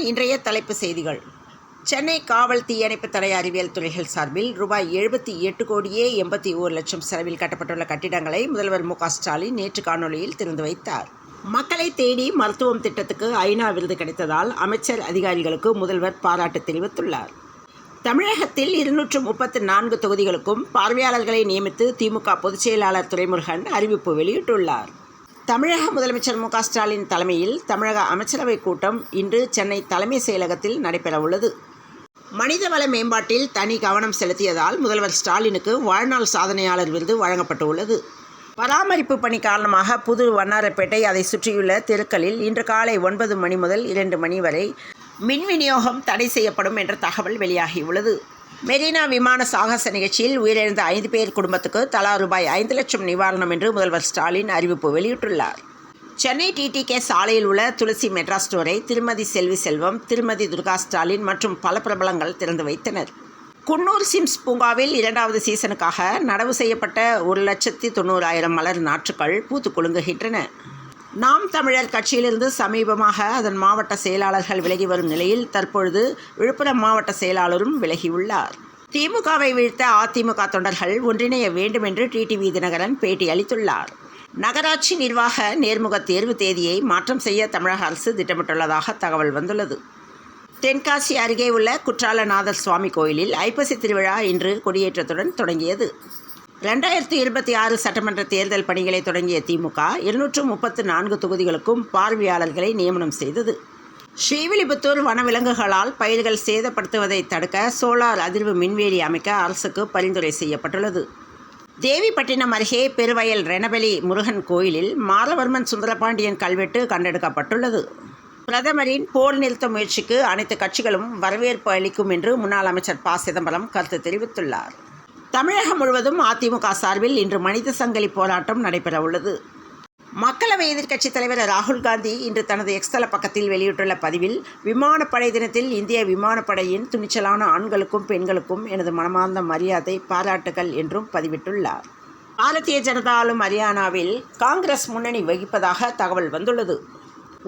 இன்றைய தலைப்பு செய்திகள். சென்னை காவல் தீயணைப்பு தடை அறிவியல் துறைகள் சார்பில் ரூபாய் 78 கோடியே 81 லட்சம் செலவில் கட்டப்பட்டுள்ள கட்டிடங்களை முதல்வர் மு க ஸ்டாலின் நேற்று காணொலியில் திறந்து வைத்தார். மக்களை தேடி மருத்துவம் திட்டத்துக்கு ஐநா விருது கிடைத்ததால் அமைச்சர் அதிகாரிகளுக்கு முதல்வர் பாராட்டு தெரிவித்துள்ளார். தமிழகத்தில் 234 தொகுதிகளுக்கும் பார்வையாளர்களை நியமித்து திமுக பொதுச் செயலாளர் துரைமுருகன் அறிவிப்பு வெளியிட்டுள்ளார். தமிழக முதலமைச்சர் மு க ஸ்டாலின் தலைமையில் தமிழக அமைச்சரவை கூட்டம் இன்று சென்னை தலைமை செயலகத்தில் நடைபெறவுள்ளது. மனிதவள மேம்பாட்டில் தனி கவனம் செலுத்தியதால் முதல்வர் ஸ்டாலினுக்கு வாழ்நாள் சாதனையாளர் விருது வழங்கப்பட்டுள்ளது. பராமரிப்பு பணி காரணமாக புது வண்ணாரப்பேட்டை அதை சுற்றியுள்ள தெருக்களில் இன்று காலை 9 மணி முதல் 2 மணி வரை மின் விநியோகம் தடை செய்யப்படும் என்ற தகவல் வெளியாகியுள்ளது. மெரினா விமான சாகச நிகழ்ச்சியில் உயிரிழந்த 5 பேர் குடும்பத்துக்கு தலா ரூபாய் 5 லட்சம் நிவாரணம் என்று முதல்வர் ஸ்டாலின் அறிவிப்பு வெளியிட்டுள்ளார். சென்னை டிடிகே சாலையில் உள்ள துளசி மெட்ரா ஸ்டோரை திருமதி செல்வி செல்வம், திருமதி துர்கா ஸ்டாலின் மற்றும் பல பிரபலங்கள் திறந்து வைத்தனர். குன்னூர் சிம்ஸ் பூங்காவில் 2வது சீசனுக்காக நடவு செய்யப்பட்ட 1,90,000 மலர் நாற்றுக்கள் பூத்து குலுங்குகின்றன. நாம் தமிழர் கட்சியிலிருந்து சமீபமாக அதன் மாவட்ட செயலாளர்கள் விலகி வரும் நிலையில் தற்பொழுது விழுப்புரம் மாவட்ட செயலாளரும் விலகியுள்ளார். திமுகவை வீழ்த்த அதிமுக தொண்டர்கள் ஒன்றிணைய வேண்டும் என்று டிடிவி தினகரன் பேட்டி அளித்துள்ளார். நகராட்சி நிர்வாக நேர்முக தேர்வு தேதியை மாற்றம் செய்ய தமிழக அரசு திட்டமிட்டுள்ளதாக தகவல் வந்துள்ளது. தென்காசி அருகே உள்ள குற்றாலநாதர் சுவாமி கோயிலில் ஐப்பசி திருவிழா இன்று கொடியேற்றத்துடன் தொடங்கியது. 2026 சட்டமன்ற தேர்தல் பணிகளை தொடங்கிய திமுக 234 தொகுதிகளுக்கும் பார்வையாளர்களை நியமனம் செய்தது. ஸ்ரீவில்லிபுத்தூர் வனவிலங்குகளால் பயிர்கள் சேதப்படுத்துவதை தடுக்க சோலார் அதிர்வு மின்வேலி அமைக்க அரசுக்கு பரிந்துரை செய்யப்பட்டுள்ளது. தேவிப்பட்டினம் அருகே பெருவயல் ரெனபெலி முருகன் கோயிலில் மாலவர்மன் சுந்தரபாண்டியன் கல்வெட்டு கண்டெடுக்கப்பட்டுள்ளது. பிரதமரின் போர் நிறுத்த முயற்சிக்கு அனைத்து கட்சிகளும் வரவேற்பு அளிக்கும் என்று முன்னாள் அமைச்சர் ப. சிதம்பரம் கருத்து தெரிவித்துள்ளார். தமிழகம் முழுவதும் அதிமுக சார்பில் இன்று மனித சங்கிலி போராட்டம் நடைபெறவுள்ளது. மக்களவை எதிர்க்கட்சித் தலைவர் ராகுல் காந்தி இன்று தனது எக்ஸ்தல பக்கத்தில் வெளியிட்டுள்ள பதிவில், விமானப்படை தினத்தில் இந்திய விமானப்படையின் துணிச்சலான ஆண்களுக்கும் பெண்களுக்கும் எனது மனமார்ந்த மரியாதை, பாராட்டுகள் என்றும் பதிவிட்டுள்ளார். பாரதிய ஜனதா ஆளும் ஹரியானாவில் காங்கிரஸ் முன்னணி வகிப்பதாக தகவல் வந்துள்ளது.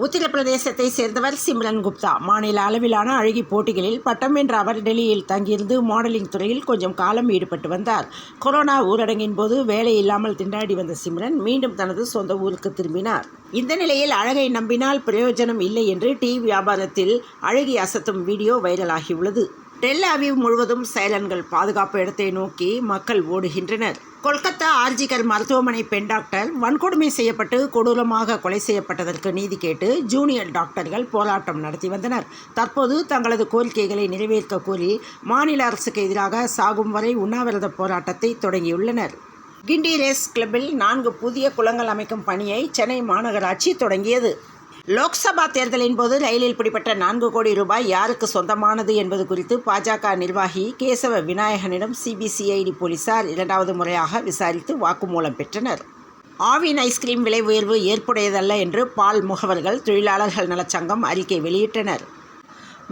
உத்தரப்பிரதேசத்தை சேர்ந்தவர் சிம்ரன் குப்தா. மாநில அளவிலான அழகி போட்டிகளில் பட்டம் வென்ற அவர் டெல்லியில் தங்கியிருந்து மாடலிங் துறையில் கொஞ்சம் காலம் ஈடுபட்டு வந்தார். கொரோனா ஊரடங்கின் போது வேலை இல்லாமல் திண்டாடி வந்த சிம்ரன் மீண்டும் தனது சொந்த ஊருக்கு திரும்பினார். இந்த நிலையில் அழகை நம்பினால் பிரயோஜனம் இல்லை என்று டீ வியாபாரத்தில் அழகி அசத்தும் வீடியோ வைரலாகியுள்ளது. டெல் அவீவ் முழுவதும் சைலன்கள் பாதுகாப்பு இடத்தை நோக்கி மக்கள் ஓடுகின்றனர். கொல்கத்தா ஆர்ஜிகர் மருத்துவமனை பெண் டாக்டர் வன்கொடுமை செய்யப்பட்டு கொடூரமாக கொலை செய்யப்பட்டதற்கு நீதி கேட்டு ஜூனியர் டாக்டர்கள் போராட்டம் நடத்தி வந்தனர். தற்போது தங்களது கோரிக்கைகளை நிறைவேற்ற கோரி மாநில அரசுக்கு எதிராக சாகும் வரை உண்ணாவிரத போராட்டத்தை தொடங்கியுள்ளனர். கிண்டி ரேஸ் கிளப்பில் 4 புதிய குளங்கள் அமைக்கும் பணியை சென்னை மாநகராட்சி தொடங்கியது. லோக்சபா தேர்தலின் போது ரயிலில் பிடிப்பட்ட 4 கோடி ரூபாய் யாருக்கு சொந்தமானது என்பது குறித்து பாஜக நிர்வாகி கேசவ விநாயகனிடம் சிபிசிஐடி போலீசார் 2வது முறையாக விசாரித்து வாக்குமூலம் பெற்றனர். ஆவின் ஐஸ்கிரீம் விலை உயர்வு ஏற்புடையதல்ல என்று பால் முகவர்கள் தொழிலாளர்கள் நலச்சங்கம் அறிக்கை வெளியிட்டனர்.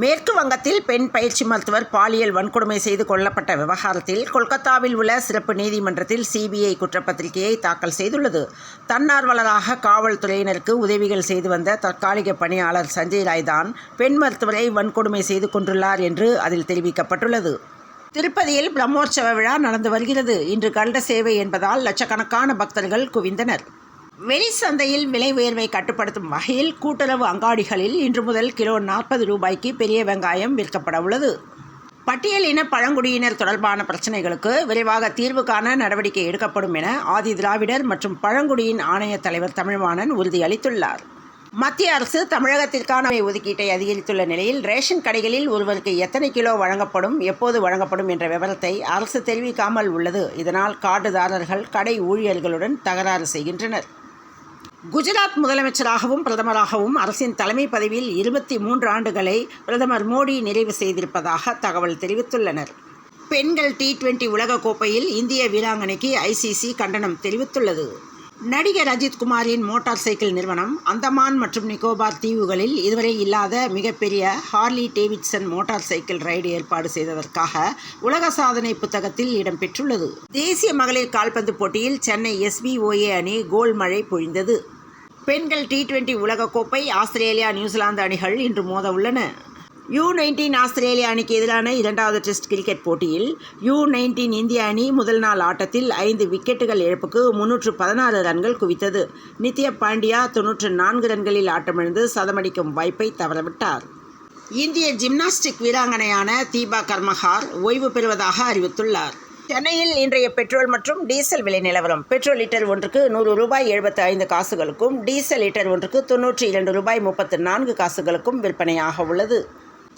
மேற்கு வங்கத்தில் பெண் பயிற்சி மருத்துவர் பாலியல் வன்கொடுமை செய்து கொல்லப்பட்ட விவகாரத்தில் கொல்கத்தாவில் உள்ள சிறப்பு நீதிமன்றத்தில் சிபிஐ குற்றப்பத்திரிகையை தாக்கல் செய்துள்ளது. தன்னார்வலராக காவல்துறையினருக்கு உதவிகள் செய்து வந்த தற்காலிக பணியாளர் சஞ்சய் ராய் தான் பெண் மருத்துவரை வன்கொடுமை செய்து கொண்டுள்ளார் என்று அதில் தெரிவிக்கப்பட்டுள்ளது. திருப்பதியில் பிரம்மோற்சவ விழா நடந்து வருகிறது. இன்று கருட சேவை என்பதால் லட்சக்கணக்கான பக்தர்கள் குவிந்தனர். வெளி சந்தையில் விலை உயர்வை கட்டுப்படுத்தும் வகையில் கூட்டுறவு அங்காடிகளில் இன்று முதல் கிலோ 40 ரூபாய்க்கு பெரிய வெங்காயம் விற்கப்பட உள்ளது. பட்டியலின பழங்குடியினர் தொடர்பான பிரச்சினைகளுக்கு விரைவாக தீர்வு காண நடவடிக்கை எடுக்கப்படும் என ஆதி திராவிடர் மற்றும் பழங்குடியின் ஆணைய தலைவர் தமிழ்வாணன் உறுதியளித்துள்ளார். மத்திய அரசு தமிழகத்திற்கான ஒதுக்கீட்டை அதிகரித்துள்ள நிலையில் ரேஷன் கடைகளில் ஒருவருக்கு எத்தனை கிலோ வழங்கப்படும், எப்போது வழங்கப்படும் என்ற விவரத்தை அரசு தெரிவிக்காமல் உள்ளது. இதனால் கார்டுதாரர்கள் கடை ஊழியர்களுடன் தகராறு செய்கின்றனர். குஜராத் முதலமைச்சராகவும் பிரதமராகவும் அரசின் தலைமை பதவியில் 23 ஆண்டுகளை பிரதமர் மோடி நிறைவு செய்திருப்பதாக தகவல் தெரிவித்துள்ளனர். பெண்கள் T20 உலகக்கோப்பையில் இந்திய வீராங்கனைக்கு ICC கண்டனம் தெரிவித்துள்ளது. நடிகர் அஜித் குமாரின் மோட்டார் சைக்கிள் நிறுவனம் அந்தமான் மற்றும் நிக்கோபார் தீவுகளில் இதுவரை இல்லாத மிகப்பெரிய Harley Davidson motorcycle ride ஏற்பாடு செய்ததற்காக உலக சாதனை புத்தகத்தில் இடம்பெற்றுள்ளது. தேசிய மகளிர் கால்பந்து போட்டியில் சென்னை SBOA அணி கோல் மழை பொழிந்தது. பெண்கள் T20 உலகக்கோப்பை ஆஸ்திரேலியா நியூசிலாந்து அணிகள் இன்று மோத உள்ளன. U19 ஆஸ்திரேலிய அணிக்கு எதிரான 2வது டெஸ்ட் கிரிக்கெட் போட்டியில் U19 இந்திய அணி முதல் நாள் ஆட்டத்தில் 5 விக்கெட்டுகள் இழப்புக்கு 316 ரன்கள் குவித்தது. நித்யா பாண்டியா 94 ரன்களில் ஆட்டமிழந்து சதமடிக்கும் வாய்ப்பை தவறவிட்டார். இந்திய ஜிம்னாஸ்டிக் வீராங்கனையான தீபா கர்மஹார் ஓய்வு பெறுவதாக அறிவித்துள்ளார். சென்னையில் இன்றைய பெட்ரோல் மற்றும் டீசல் விலை நிலவரம். பெட்ரோல் லிட்டர் ஒன்றுக்கு $100.75 டீசல் லிட்டர் ஒன்றுக்கு $92.34 விற்பனையாக உள்ளது.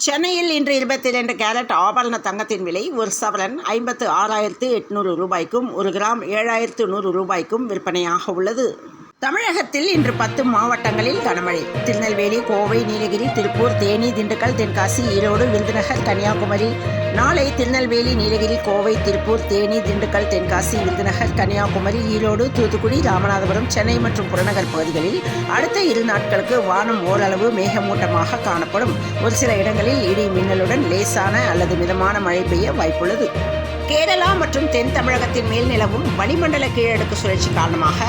சென்னையில் இன்று 22 கேரட் ஆபரண தங்கத்தின் விலை ஒரு சவரன் $56,800 ஒரு கிராம் $7,100 விற்பனையாக உள்ளது. தமிழகத்தில் இன்று 10 மாவட்டங்களில் கனமழை. திருநெல்வேலி, கோவை, நீலகிரி, திருப்பூர், தேனி, திண்டுக்கல், தென்காசி, ஈரோடு, விருதுநகர், கன்னியாகுமரி. நாளை திருநெல்வேலி, நீலகிரி, கோவை, திருப்பூர், தேனி, திண்டுக்கல், தென்காசி, விருதுநகர், கன்னியாகுமரி, ஈரோடு, தூத்துக்குடி, ராமநாதபுரம், சென்னை மற்றும் புறநகர் பகுதிகளில் அடுத்த 2 நாட்களுக்கு வானம் ஓரளவு மேகமூட்டமாக காணப்படும். ஒரு சில இடங்களில் இடி மின்னலுடன் லேசான அல்லது மிதமான மழை பெய்ய வாய்ப்புள்ளது. கேரளா மற்றும் தென் தமிழகத்தின் மேல் நிலவும் வளிமண்டல கீழடுக்கு சுழற்சி காரணமாக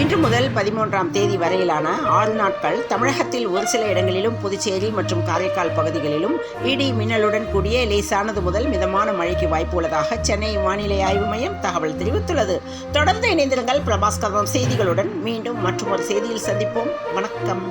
இன்று முதல் 13ஆம் தேதி வரையிலான 6 நாட்கள் தமிழகத்தில் ஒரு சில இடங்களிலும் புதுச்சேரி மற்றும் காரைக்கால் பகுதிகளிலும் இடி மின்னலுடன் கூடிய லேசானது முதல் மிதமான மழைக்கு வாய்ப்பு உள்ளதாக சென்னை வானிலை ஆய்வு மையம் தகவல் தெரிவித்துள்ளது. தொடர்ந்து இணைந்திருங்கள் பிரபாஸ்கரம் செய்திகளுடன். மீண்டும் மற்றொரு செய்தியில் சந்திப்போம். வணக்கம்.